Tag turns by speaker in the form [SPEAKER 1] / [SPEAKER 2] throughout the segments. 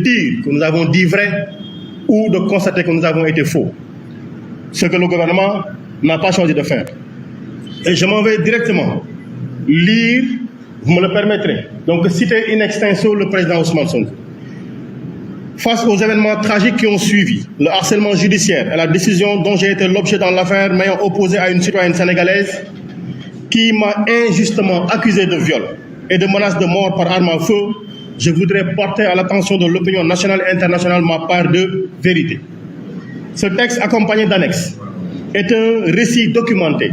[SPEAKER 1] dire que nous avons dit vrai ou de constater que nous avons été faux. Ce que le gouvernement n'a pas choisi de faire. Et je m'en vais directement lire, vous me le permettrez, donc citer in extenso le président Ousmane Sonko. Face aux événements tragiques qui ont suivi, le harcèlement judiciaire et la décision dont j'ai été l'objet dans l'affaire m'ayant opposé à une citoyenne sénégalaise qui m'a injustement accusé de viol et de menace de mort par arme à feu, je voudrais porter à l'attention de l'opinion nationale et internationale ma part de vérité. Ce texte accompagné d'annexes est un récit documenté.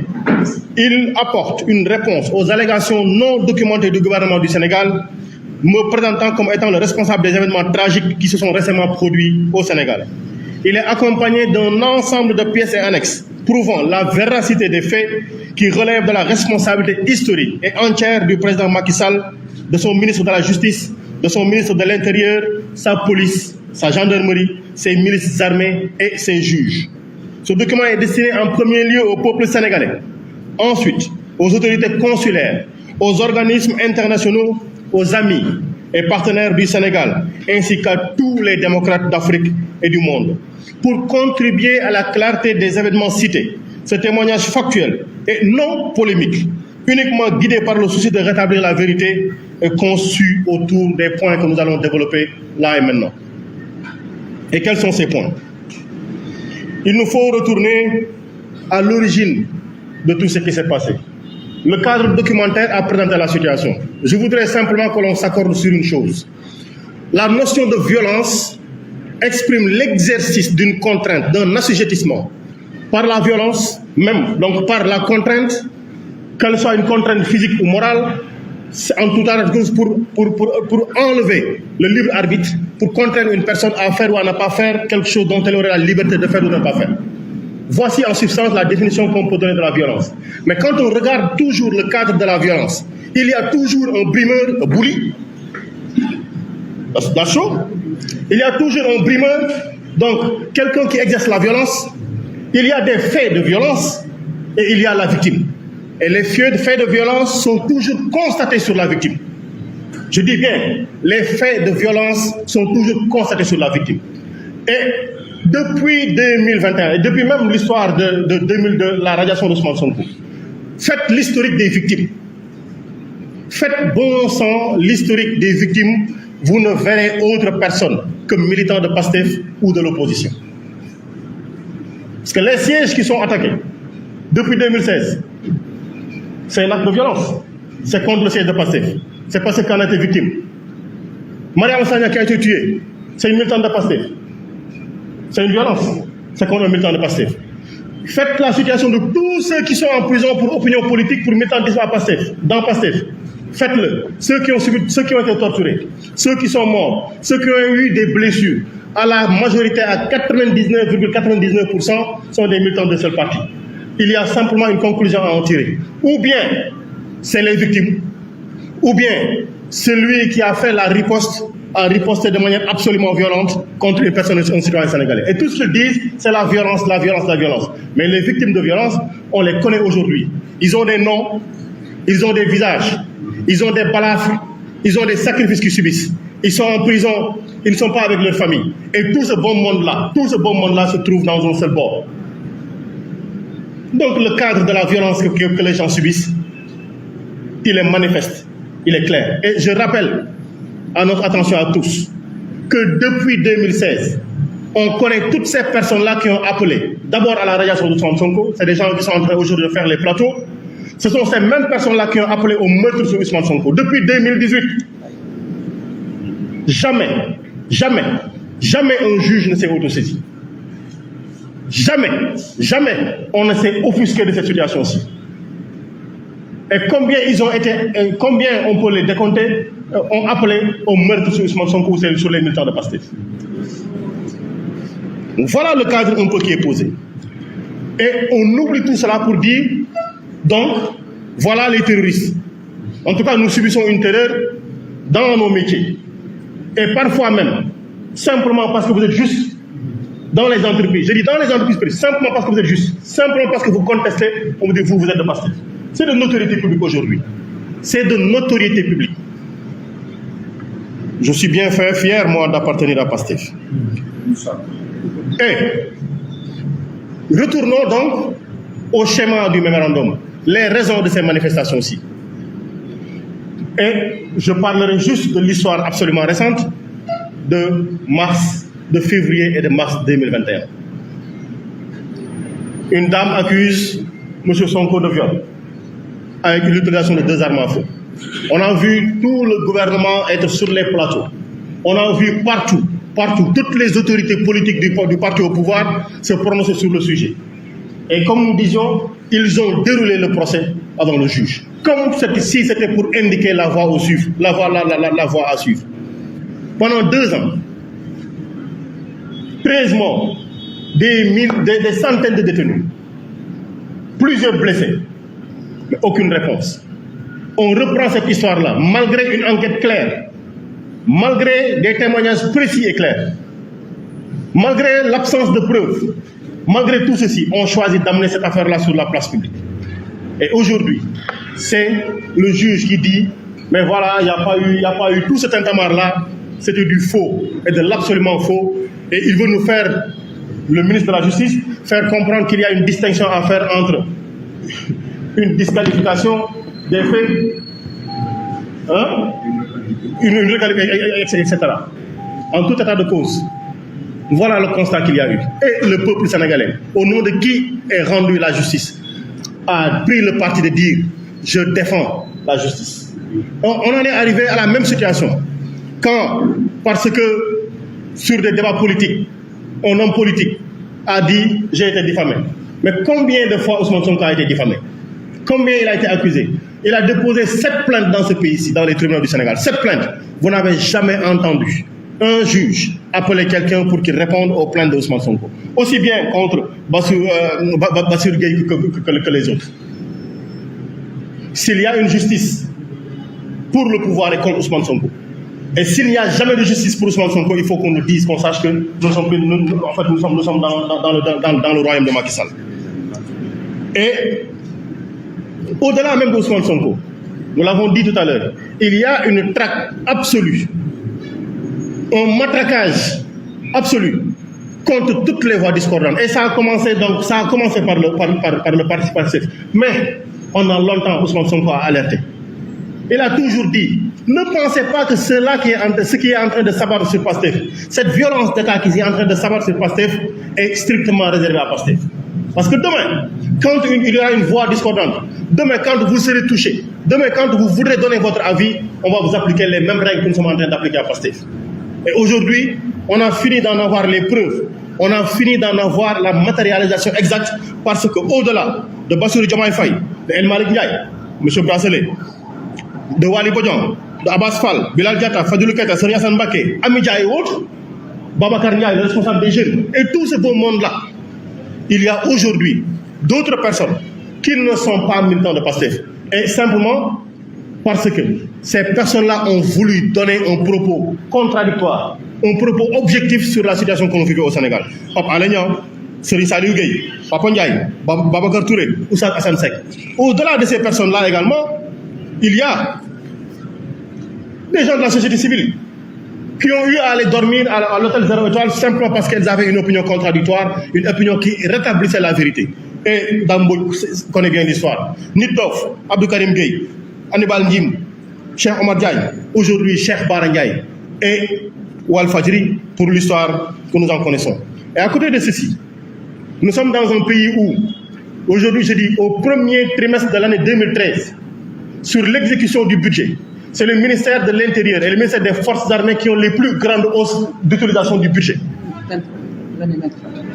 [SPEAKER 1] Il apporte une réponse aux allégations non documentées du gouvernement du Sénégal, me présentant comme étant le responsable des événements tragiques qui se sont récemment produits au Sénégal. Il est accompagné d'un ensemble de pièces et annexes prouvant la véracité des faits qui relèvent de la responsabilité historique et entière du président Macky Sall, de son ministre de la Justice, de son ministre de l'Intérieur, sa police, sa gendarmerie, ses milices armées et ses juges. Ce document est destiné en premier lieu au peuple sénégalais, ensuite aux autorités consulaires, aux organismes internationaux, aux amis et partenaires du Sénégal, ainsi qu'à tous les démocrates d'Afrique et du monde. Pour contribuer à la clarté des événements cités, ce témoignage factuel et non polémique, uniquement guidé par le souci de rétablir la vérité, est conçu autour des points que nous allons développer là et maintenant. Et quels sont ces points? Il nous faut retourner à l'origine de tout ce qui s'est passé. Le cadre documentaire a présenté la situation. Je voudrais simplement que l'on s'accorde sur une chose. La notion de violence exprime l'exercice d'une contrainte, d'un assujettissement par la violence même, donc par la contrainte, qu'elle soit une contrainte physique ou morale, en tout cas pour enlever le libre arbitre, pour contraindre une personne à faire ou à ne pas faire quelque chose dont elle aurait la liberté de faire ou de ne pas faire. Voici en substance la définition qu'on peut donner de la violence. Mais quand on regarde toujours le cadre de la violence, il y a toujours un brimeur, un bully, that's true. Il y a toujours un brimeur, donc quelqu'un qui exerce la violence. Il y a des faits de violence et il y a la victime. Et les faits de violence sont toujours constatés sur la victime. Je dis bien, les faits de violence sont toujours constatés sur la victime. Et depuis 2021, et depuis même l'histoire de 2002, la radiation d'Ousmane Sonko, faites l'historique des victimes. Faites bon sang l'historique des victimes, vous ne verrez autre personne que militants de PASTEF ou de l'opposition. Parce que les sièges qui sont attaqués depuis 2016, c'est un acte de violence. C'est contre le siège de PASTEF. C'est parce qu'on a été victime. Mariam Sagna qui a été tuée, c'est une militante de PASTEF. C'est une violence. C'est contre un militant de PASTEF. Faites la situation de tous ceux qui sont en prison pour opinion politique, pour militantisme à PASTEF, dans PASTEF. Faites-le. Ceux qui ont été torturés, ceux qui sont morts, ceux qui ont eu des blessures, à la majorité, à 99,99%, sont des militants de seul parti. Il y a simplement une conclusion à en tirer. Ou bien, c'est les victimes, ou bien, celui qui a fait la riposte a riposté de manière absolument violente contre une personne, un citoyen sénégalais. Et tout ce qu'ils disent, c'est la violence, la violence, la violence. Mais les victimes de violence, on les connaît aujourd'hui. Ils ont des noms, ils ont des visages, ils ont des balafres, ils ont des sacrifices qu'ils subissent. Ils sont en prison, ils ne sont pas avec leur famille. Et tout ce bon monde-là se trouve dans un seul bord. Donc le cadre de la violence que les gens subissent, il est manifeste, il est clair. Et je rappelle à notre attention à tous que depuis 2016, on connaît toutes ces personnes-là qui ont appelé d'abord à la radiation de Sonko. C'est des gens qui sont en train aujourd'hui de faire les plateaux. Ce sont ces mêmes personnes-là qui ont appelé au meurtre sur Ousmane Sonko. Depuis 2018, jamais un juge ne s'est autosaisi. Jamais on ne s'est offusqué de cette situation-ci. Et combien on peut les décompter, ont appelé au meurtre sur Ousmane Sonko ou sur les militants de PASTEF. Voilà le cadre un peu qui est posé. Et on oublie tout cela pour dire, donc, voilà les terroristes. En tout cas, nous subissons une terreur dans nos métiers. Et parfois même, simplement parce que vous êtes juste dans les entreprises. Je dis dans les entreprises, simplement parce que vous êtes juste. Simplement parce que vous contestez, on vous dit vous êtes de PASTEF. C'est de notoriété publique aujourd'hui. C'est de notoriété publique. Je suis bien fier, moi, d'appartenir à PASTEF. Et retournons donc au schéma du mémorandum, les raisons de ces manifestations-ci. Et je parlerai juste de l'histoire absolument récente de février et de mars 2021. Une dame accuse M. Sonko de viol avec l'utilisation de 2 armes à feu. On a vu tout le gouvernement être sur les plateaux. On a vu partout, toutes les autorités politiques du parti au pouvoir se prononcer sur le sujet. Et comme nous disions, ils ont déroulé le procès avant le juge. Comme si c'était pour indiquer la voie à suivre. La voie à suivre. Pendant 2 ans, 13 morts, des centaines de détenus, plusieurs blessés, mais aucune réponse. On reprend cette histoire-là, malgré une enquête claire, malgré des témoignages précis et clairs, malgré l'absence de preuves, malgré tout ceci, on choisit d'amener cette affaire-là sur la place publique. Et aujourd'hui, c'est le juge qui dit, mais voilà, il n'y a pas eu tout cet tintamarre-là, c'était du faux et de l'absolument faux. Et il veut nous faire, le ministre de la Justice, faire comprendre qu'il y a une distinction à faire entre une disqualification des faits, une requalification, etc. En tout état de cause. Voilà le constat qu'il y a eu. Et le peuple sénégalais, au nom de qui est rendue la justice, a pris le parti de dire « je défends la justice ». On en est arrivé à la même situation. Quand, parce que sur des débats politiques, un homme politique a dit « j'ai été diffamé ». Mais combien de fois Ousmane Sonko a été diffamé? Combien il a été accusé? Il a déposé 7 plaintes dans ce pays-ci, dans les tribunaux du Sénégal. 7 plaintes. Vous n'avez jamais entendu un juge appeler quelqu'un pour qu'il réponde aux plaintes de Ousmane Sonko. Aussi bien contre Bassirou Gueye que les autres. S'il y a une justice pour le pouvoir et contre Ousmane Sonko, et s'il n'y a jamais de justice pour Ousmane Sonko, il faut qu'on nous dise, qu'on sache que nous sommes dans le royaume de Macky Sall. Et au-delà même d'Ousmane Sonko, nous l'avons dit tout à l'heure, il y a une traque absolue, un matraquage absolu contre toutes les voix discordantes. Et ça a commencé par le parti PASTEF. Mais pendant longtemps, Ousmane Sonko a alerté. Il a toujours dit, ne pensez pas que ce qui est en train de s'abattre sur PASTEF, cette violence d'État qui est en train de s'abattre sur PASTEF est strictement réservée à PASTEF. Parce que demain, quand il y aura une voix discordante, demain quand vous serez touché, demain quand vous voudrez donner votre avis, on va vous appliquer les mêmes règles que nous sommes en train d'appliquer à PASTEF. Et aujourd'hui, on a fini d'en avoir les preuves, on a fini d'en avoir la matérialisation exacte, parce qu'au-delà de Bassirou Diomaye Faye, de El Malick Ndiaye, M. Bracelet, de Waly Bodian, de Abbas Fall, Bilal Diatta, Fadilou Keita, Serigne Assane Mbacké, Amy Dia et autres, Babacar Ndiaye, le responsable des jeunes, et tout ce beau monde-là, il y a aujourd'hui d'autres personnes qui ne sont pas militants de PASTEF. Et simplement parce que ces personnes-là ont voulu donner un propos contradictoire, un propos objectif sur la situation que nous vivons au Sénégal. Pape Alé Niang, Serigne Saliou Gueye, Papa Ndiaye, Babacar Touré, Oustaz Assane Seck. Au-delà de ces personnes-là également, il y a des gens de la société civile qui ont eu à aller dormir à l'hôtel 0 étoile simplement parce qu'elles avaient une opinion contradictoire, une opinion qui rétablissait la vérité. Et Dambo connaît bien l'histoire. Nitdof, Abdou Karim Gueye, Hannibal Ndim, Cheikh Omar Diagne, aujourd'hui Cheikh Bara Ndiaye et Walfadjri pour l'histoire que nous en connaissons. Et à côté de ceci, nous sommes dans un pays où, aujourd'hui je dis, au premier trimestre de l'année 2013, sur l'exécution du budget, c'est le ministère de l'Intérieur et le ministère des Forces armées qui ont les plus grandes hausses d'utilisation du budget.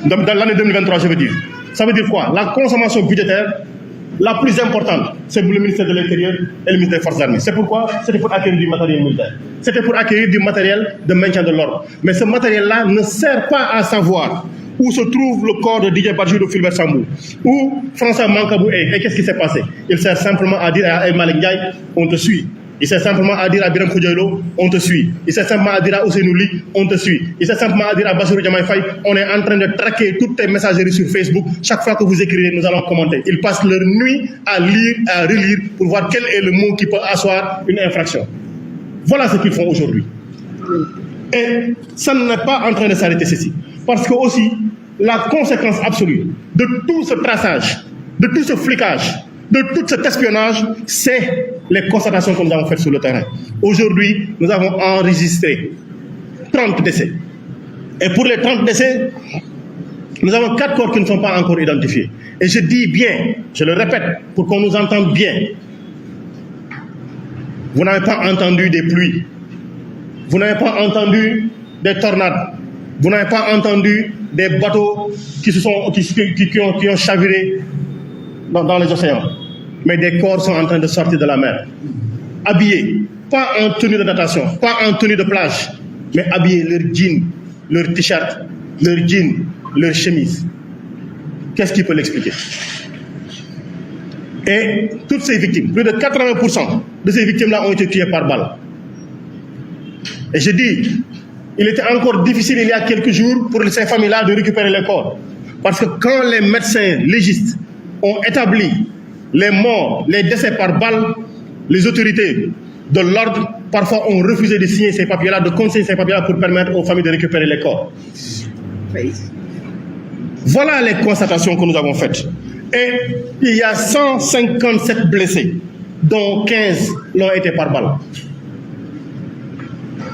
[SPEAKER 1] Dans l'année 2023, je veux dire. Ça veut dire quoi? La consommation budgétaire la plus importante, c'est le ministère de l'Intérieur et le ministère des Forces armées. C'est pourquoi? C'était pour acquérir du matériel militaire. C'était pour acquérir du matériel de maintien de l'ordre. Mais ce matériel-là ne sert pas à savoir où se trouve le corps de Didier Badji de Fulbert Sambou, où François Mancabou est. Et qu'est-ce qui s'est passé? Il sert simplement à dire à El Malick Ndiaye, on te suit. Il sert simplement à dire à Birame Khoudiailo, on te suit. Il sert simplement à dire à Ousseynou Ly, on te suit. Il sert simplement à dire à Bassirou Diomaye Faye, on est en train de traquer toutes tes messageries sur Facebook. Chaque fois que vous écrivez, nous allons commenter. Ils passent leur nuit à lire, à relire, pour voir quel est le mot qui peut asseoir une infraction. Voilà ce qu'ils font aujourd'hui. Et ça n'est pas en train de s'arrêter ceci. Parce que aussi, la conséquence absolue de tout ce traçage, de tout ce flicage, de tout cet espionnage, c'est les constatations que nous avons faites sur le terrain. Aujourd'hui, nous avons enregistré 30 décès. Et pour les 30 décès, nous avons 4 corps qui ne sont pas encore identifiés. Et je dis bien, je le répète, pour qu'on nous entende bien, vous n'avez pas entendu des pluies, vous n'avez pas entendu des tornades, vous n'avez pas entendu des bateaux qui ont chaviré dans les océans. Mais des corps sont en train de sortir de la mer, habillés, pas en tenue de natation, pas en tenue de plage, mais habillés, leur jean, leur t-shirt, leur jean, leur chemise. Qu'est-ce qui peut l'expliquer? Et toutes ces victimes, plus de 80% de ces victimes-là ont été tuées par balle. Et je dis, il était encore difficile il y a quelques jours pour ces familles-là de récupérer les corps. Parce que quand les médecins légistes ont établi les morts, les décès par balle, les autorités de l'ordre, parfois ont refusé de signer ces papiers-là, de consigner ces papiers-là pour permettre aux familles de récupérer les corps. Voilà les constatations que nous avons faites. Et il y a 157 blessés, dont 15 l'ont été par balle.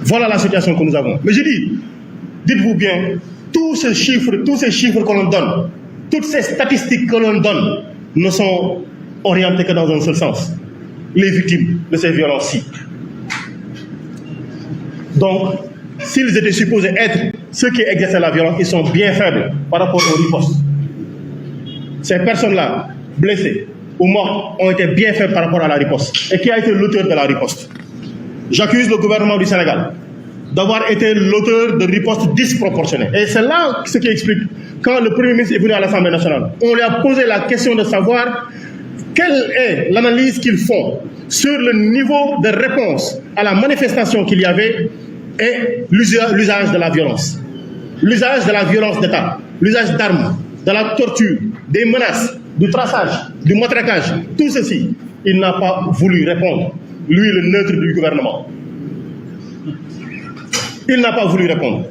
[SPEAKER 1] Voilà la situation que nous avons. Mais je dis, dites-vous bien, tous ces chiffres que l'on donne, toutes ces statistiques que l'on donne, ne sont orientées que dans un seul sens. Les victimes de ces violences-ci. Donc, s'ils étaient supposés être ceux qui exerçaient la violence, ils sont bien faibles par rapport aux ripostes. Ces personnes-là, blessées ou mortes, ont été bien faibles par rapport à la riposte. Et qui a été l'auteur de la riposte? J'accuse le gouvernement du Sénégal d'avoir été l'auteur de ripostes disproportionnées. Et c'est là ce qui explique, quand le Premier ministre est venu à l'Assemblée nationale, on lui a posé la question de savoir quelle est l'analyse qu'ils font sur le niveau de réponse à la manifestation qu'il y avait et l'usage de la violence. L'usage de la violence d'État, l'usage d'armes, de la torture, des menaces, du traçage, du matraquage, tout ceci, il n'a pas voulu répondre. Lui, le neutre du gouvernement. Il n'a pas voulu répondre.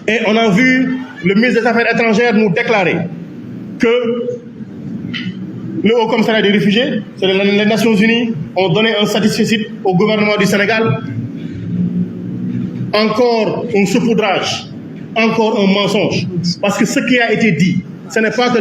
[SPEAKER 1] Et on a vu le ministre des Affaires étrangères nous déclarer que le Haut Commissariat des réfugiés, c'est les Nations Unies, ont donné un satisfecit au gouvernement du Sénégal. Encore un saupoudrage, encore un mensonge. Parce que ce qui a été dit, ce n'est pas que